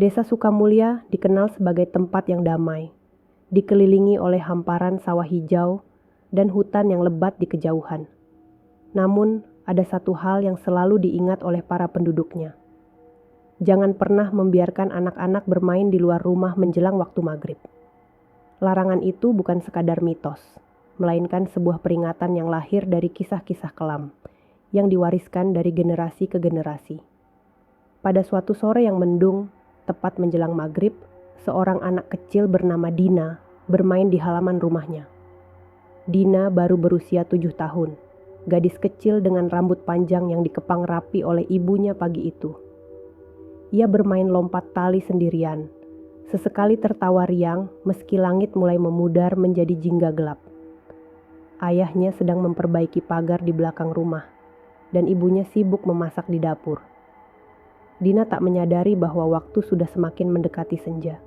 Desa Sukamulya dikenal sebagai tempat yang damai, dikelilingi oleh hamparan sawah hijau dan hutan yang lebat di kejauhan. Namun, ada satu hal yang selalu diingat oleh para penduduknya. Jangan pernah membiarkan anak-anak bermain di luar rumah menjelang waktu maghrib. Larangan itu bukan sekadar mitos, melainkan sebuah peringatan yang lahir dari kisah-kisah kelam, yang diwariskan dari generasi ke generasi. Pada suatu sore yang mendung, tepat menjelang maghrib, seorang anak kecil bernama Dina bermain di halaman rumahnya. Dina baru berusia 7 tahun, gadis kecil dengan rambut panjang yang dikepang rapi oleh ibunya pagi itu. Ia bermain lompat tali sendirian, sesekali tertawa riang meski langit mulai memudar menjadi jingga gelap. Ayahnya sedang memperbaiki pagar di belakang rumah, dan ibunya sibuk memasak di dapur. Dina tak menyadari bahwa waktu sudah semakin mendekati senja.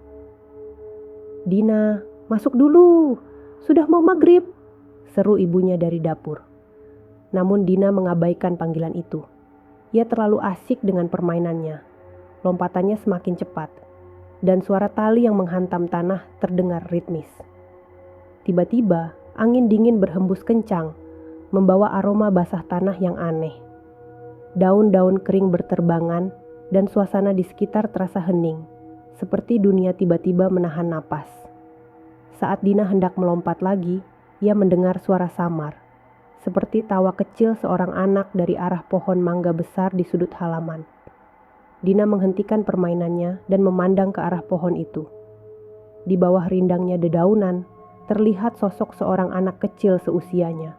"Dina, masuk dulu, sudah mau maghrib," seru ibunya dari dapur. Namun Dina mengabaikan panggilan itu. Ia terlalu asyik dengan permainannya. Lompatannya semakin cepat, dan suara tali yang menghantam tanah terdengar ritmis. Tiba-tiba, angin dingin berhembus kencang, membawa aroma basah tanah yang aneh. Daun-daun kering berterbangan, dan suasana di sekitar terasa hening, seperti dunia tiba-tiba menahan napas. Saat Dina hendak melompat lagi, ia mendengar suara samar, seperti tawa kecil seorang anak dari arah pohon mangga besar di sudut halaman. Dina menghentikan permainannya dan memandang ke arah pohon itu. Di bawah rindangnya dedaunan, terlihat sosok seorang anak kecil seusianya.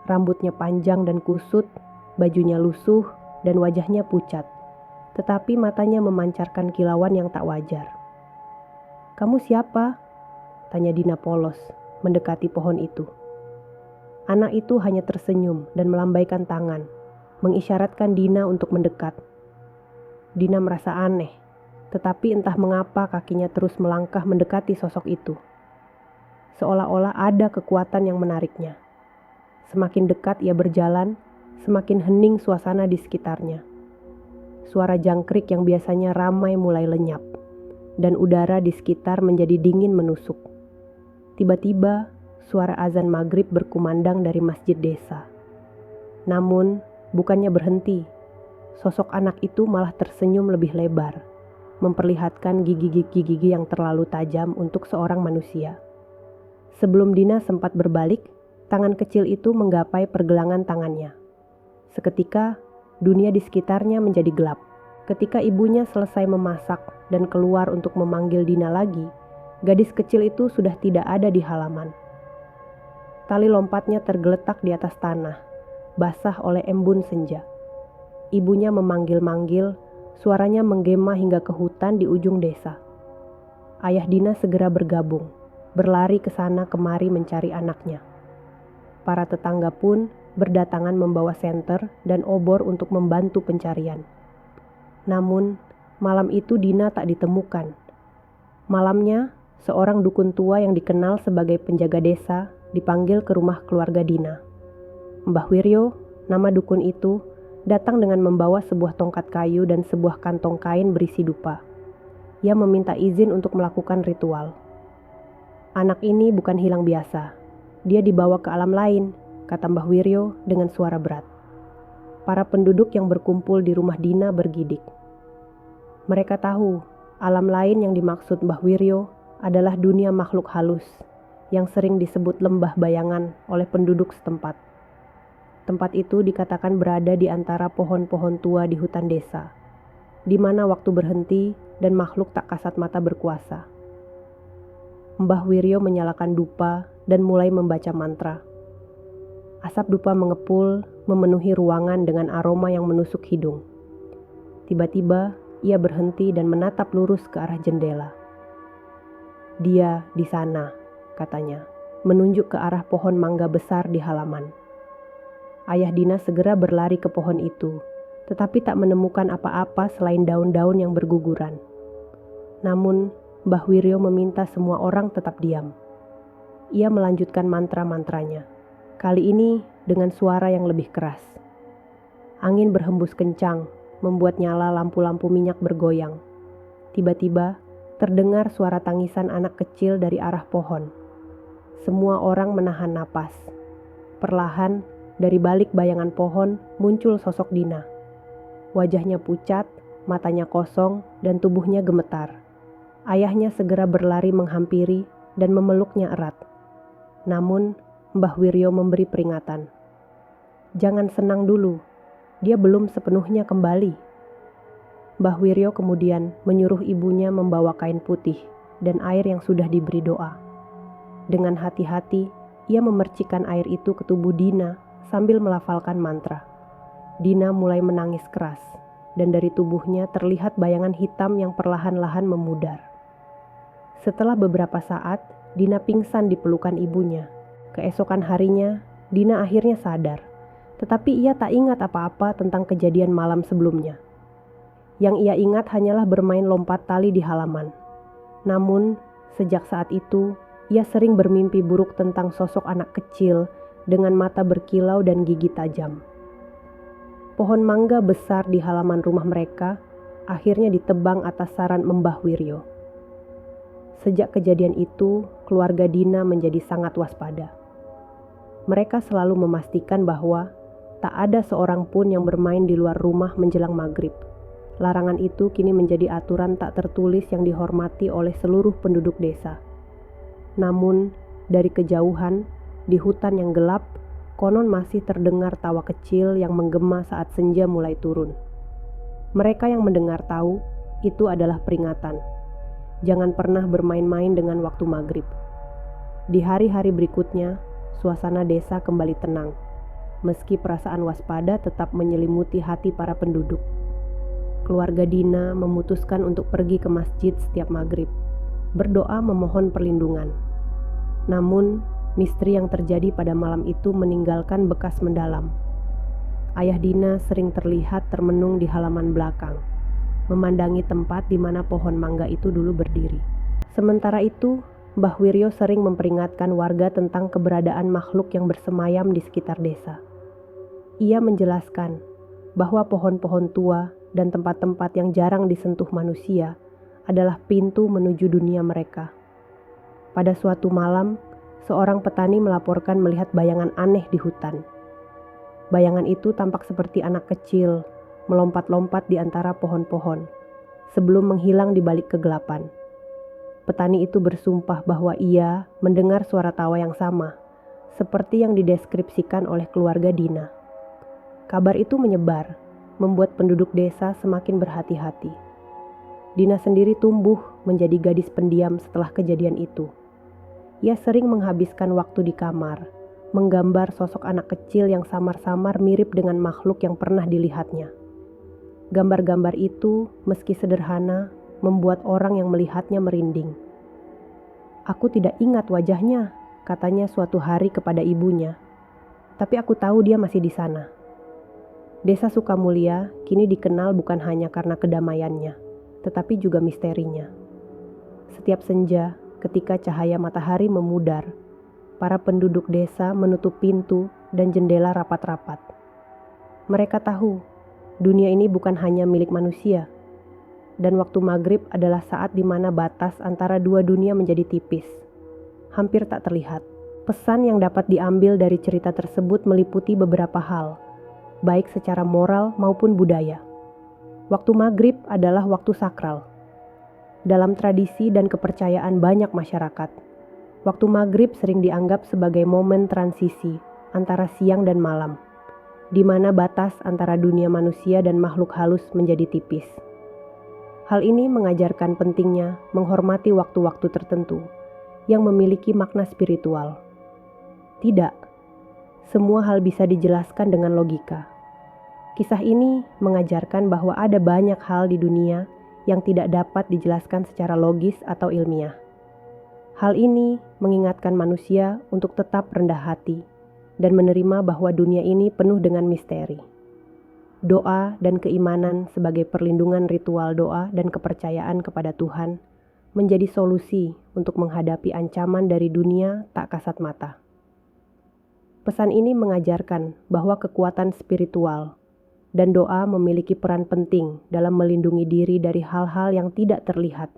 Rambutnya panjang dan kusut, bajunya lusuh, dan wajahnya pucat. Tetapi matanya memancarkan kilauan yang tak wajar. "Kamu siapa?" tanya Dina polos, mendekati pohon itu. Anak itu hanya tersenyum dan melambaikan tangan, mengisyaratkan Dina untuk mendekat. Dina merasa aneh, tetapi entah mengapa kakinya terus melangkah mendekati sosok itu. Seolah-olah ada kekuatan yang menariknya. Semakin dekat ia berjalan, semakin hening suasana di sekitarnya. Suara jangkrik yang biasanya ramai mulai lenyap, dan udara di sekitar menjadi dingin menusuk. Tiba-tiba, suara azan maghrib berkumandang dari masjid desa. Namun, bukannya berhenti. Sosok anak itu malah tersenyum lebih lebar, memperlihatkan gigi-gigi yang terlalu tajam untuk seorang manusia. Sebelum Dina sempat berbalik, tangan kecil itu menggapai pergelangan tangannya. Seketika, dunia di sekitarnya menjadi gelap. Ketika ibunya selesai memasak dan keluar untuk memanggil Dina lagi, gadis kecil itu sudah tidak ada di halaman. Tali lompatnya tergeletak di atas tanah, basah oleh embun senja. Ibunya memanggil-manggil, suaranya menggema hingga ke hutan di ujung desa. Ayah Dina segera bergabung, berlari ke sana kemari mencari anaknya. Para tetangga pun berdatangan membawa senter dan obor untuk membantu pencarian. Namun, malam itu Dina tak ditemukan. Malamnya, seorang dukun tua yang dikenal sebagai penjaga desa dipanggil ke rumah keluarga Dina. Mbah Wiryo, nama dukun itu, datang dengan membawa sebuah tongkat kayu dan sebuah kantong kain berisi dupa. Ia meminta izin untuk melakukan ritual. "Anak ini bukan hilang biasa. Dia dibawa ke alam lain," kata Mbah Wiryo dengan suara berat. Para penduduk yang berkumpul di rumah Dina bergidik. Mereka tahu alam lain yang dimaksud Mbah Wiryo adalah dunia makhluk halus yang sering disebut lembah bayangan oleh penduduk setempat. Tempat itu dikatakan berada di antara pohon-pohon tua di hutan desa, di mana waktu berhenti dan makhluk tak kasat mata berkuasa. Mbah Wiryo menyalakan dupa dan mulai membaca mantra. Asap dupa mengepul, memenuhi ruangan dengan aroma yang menusuk hidung. Tiba-tiba, ia berhenti dan menatap lurus ke arah jendela. "Dia di sana," katanya, menunjuk ke arah pohon mangga besar di halaman. Ayah Dina segera berlari ke pohon itu, tetapi tak menemukan apa-apa selain daun-daun yang berguguran. Namun, Mbah Wiryo meminta semua orang tetap diam. Ia melanjutkan mantra-mantranya. Kali ini dengan suara yang lebih keras. Angin berhembus kencang, membuat nyala lampu-lampu minyak bergoyang. Tiba-tiba, terdengar suara tangisan anak kecil dari arah pohon. Semua orang menahan napas. Perlahan, dari balik bayangan pohon muncul sosok Dina. Wajahnya pucat, matanya kosong, dan tubuhnya gemetar. Ayahnya segera berlari menghampiri dan memeluknya erat. Namun, Mbah Wiryo memberi peringatan. Jangan senang dulu, dia belum sepenuhnya kembali. Mbah Wiryo kemudian menyuruh ibunya membawa kain putih dan air yang sudah diberi doa. Dengan hati-hati, ia memercikkan air itu ke tubuh Dina sambil melafalkan mantra. Dina mulai menangis keras, dan dari tubuhnya terlihat bayangan hitam yang perlahan-lahan memudar. Setelah beberapa saat, Dina pingsan di pelukan ibunya. Keesokan harinya, Dina akhirnya sadar, tetapi ia tak ingat apa-apa tentang kejadian malam sebelumnya. Yang ia ingat hanyalah bermain lompat tali di halaman. Namun, sejak saat itu, ia sering bermimpi buruk tentang sosok anak kecil dengan mata berkilau dan gigi tajam. Pohon mangga besar di halaman rumah mereka akhirnya ditebang atas saran Mbah Wiryo. Sejak kejadian itu, keluarga Dina menjadi sangat waspada. Mereka selalu memastikan bahwa tak ada seorang pun yang bermain di luar rumah menjelang maghrib. Larangan itu kini menjadi aturan tak tertulis yang dihormati oleh seluruh penduduk desa. Namun, dari kejauhan, di hutan yang gelap, konon masih terdengar tawa kecil yang menggema saat senja mulai turun. Mereka yang mendengar tahu, itu adalah peringatan. Jangan pernah bermain-main dengan waktu maghrib. Di hari-hari berikutnya, suasana desa kembali tenang, meski perasaan waspada tetap menyelimuti hati para penduduk. Keluarga Dina memutuskan untuk pergi ke masjid setiap maghrib, berdoa memohon perlindungan. Namun, misteri yang terjadi pada malam itu meninggalkan bekas mendalam. Ayah Dina sering terlihat termenung di halaman belakang, memandangi tempat di mana pohon mangga itu dulu berdiri. Sementara itu, Mbah Wiryo sering memperingatkan warga tentang keberadaan makhluk yang bersemayam di sekitar desa. Ia menjelaskan bahwa pohon-pohon tua dan tempat-tempat yang jarang disentuh manusia adalah pintu menuju dunia mereka. Pada suatu malam, seorang petani melaporkan melihat bayangan aneh di hutan. Bayangan itu tampak seperti anak kecil, melompat-lompat di antara pohon-pohon, sebelum menghilang di balik kegelapan. Petani itu bersumpah bahwa ia mendengar suara tawa yang sama, seperti yang dideskripsikan oleh keluarga Dina. Kabar itu menyebar, membuat penduduk desa semakin berhati-hati. Dina sendiri tumbuh menjadi gadis pendiam setelah kejadian itu. Ia sering menghabiskan waktu di kamar, menggambar sosok anak kecil yang samar-samar mirip dengan makhluk yang pernah dilihatnya. Gambar-gambar itu, meski sederhana, membuat orang yang melihatnya merinding. Aku tidak ingat wajahnya, katanya suatu hari kepada ibunya. Tapi aku tahu dia masih di sana. Desa Sukamulya kini dikenal bukan hanya karena kedamaiannya, tetapi juga misterinya. Setiap senja, ketika cahaya matahari memudar, para penduduk desa menutup pintu dan jendela rapat-rapat. Mereka tahu dunia ini bukan hanya milik manusia, dan waktu maghrib adalah saat di mana batas antara dua dunia menjadi tipis, hampir tak terlihat. Pesan yang dapat diambil dari cerita tersebut meliputi beberapa hal, baik secara moral maupun budaya. Waktu maghrib adalah waktu sakral. Dalam tradisi dan kepercayaan banyak masyarakat, waktu maghrib sering dianggap sebagai momen transisi antara siang dan malam, di mana batas antara dunia manusia dan makhluk halus menjadi tipis. Hal ini mengajarkan pentingnya menghormati waktu-waktu tertentu yang memiliki makna spiritual. Tidak, semua hal bisa dijelaskan dengan logika. Kisah ini mengajarkan bahwa ada banyak hal di dunia yang tidak dapat dijelaskan secara logis atau ilmiah. Hal ini mengingatkan manusia untuk tetap rendah hati dan menerima bahwa dunia ini penuh dengan misteri. Doa dan keimanan sebagai perlindungan ritual doa dan kepercayaan kepada Tuhan menjadi solusi untuk menghadapi ancaman dari dunia tak kasat mata. Pesan ini mengajarkan bahwa kekuatan spiritual, dan doa memiliki peran penting dalam melindungi diri dari hal-hal yang tidak terlihat.